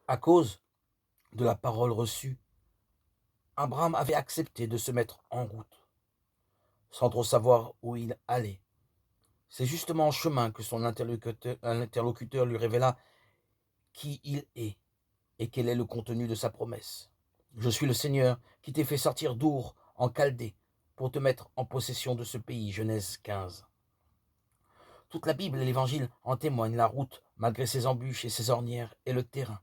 À cause de la parole reçue, Abraham avait accepté de se mettre en route, sans trop savoir où il allait. C'est justement en chemin que son interlocuteur lui révéla qui il est et quel est le contenu de sa promesse. Je suis le Seigneur qui t'ai fait sortir d'Our en Chaldée pour te mettre en possession de ce pays. Genèse 15. Toute la Bible et l'Évangile en témoignent. La route, malgré ses embûches et ses ornières, est le terrain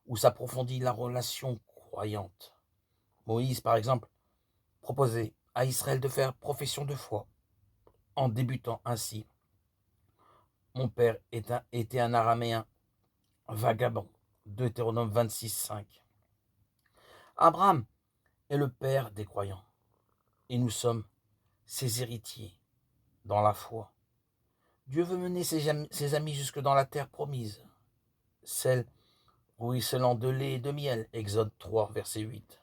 où s'approfondit la relation croyante. Moïse, par exemple, proposait à Israël de faire profession de foi en débutant ainsi. Mon père était un araméen vagabond. Deutéronome 26, 5. Abraham est le père des croyants et nous sommes ses héritiers dans la foi. Dieu veut mener ses amis jusque dans la terre promise, celle ruisselant de lait et de miel. Exode 3, verset 8.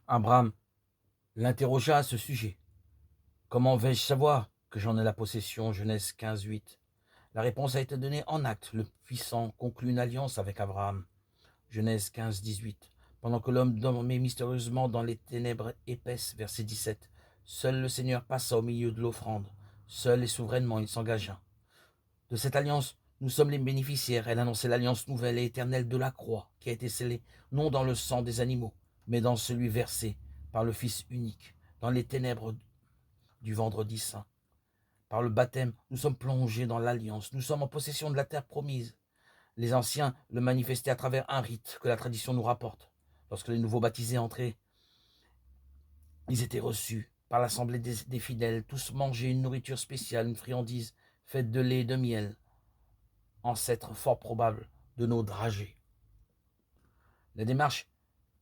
Abraham l'interrogea à ce sujet. Comment vais-je savoir que j'en ai la possession? Genèse 15, 8. La réponse a été donnée en acte. Le puissant conclut une alliance avec Abraham. Genèse 15, 18. Pendant que l'homme dormait mystérieusement dans les ténèbres épaisses, verset 17, seul le Seigneur passa au milieu de l'offrande. Seul et souverainement il s'engagea. De cette alliance, nous sommes les bénéficiaires. Elle annonçait l'alliance nouvelle et éternelle de la croix, qui a été scellée non dans le sang des animaux, mais dans celui versé par le Fils unique, dans les ténèbres du vendredi saint. Par le baptême, nous sommes plongés dans l'alliance. Nous sommes en possession de la terre promise. Les anciens le manifestaient à travers un rite que la tradition nous rapporte. Lorsque les nouveaux baptisés entraient, ils étaient reçus par l'assemblée des fidèles. Tous mangeaient une nourriture spéciale, une friandise faite de lait et de miel, ancêtre fort probable de nos dragées. La démarche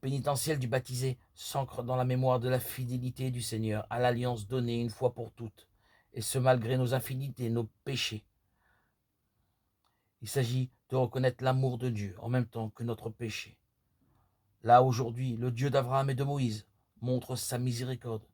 pénitentielle du baptisé s'ancre dans la mémoire de la fidélité du Seigneur à l'alliance donnée une fois pour toutes, et ce malgré nos infinités, nos péchés. Il s'agit de reconnaître l'amour de Dieu en même temps que notre péché. Là, aujourd'hui, le Dieu d'Abraham et de Moïse montre sa miséricorde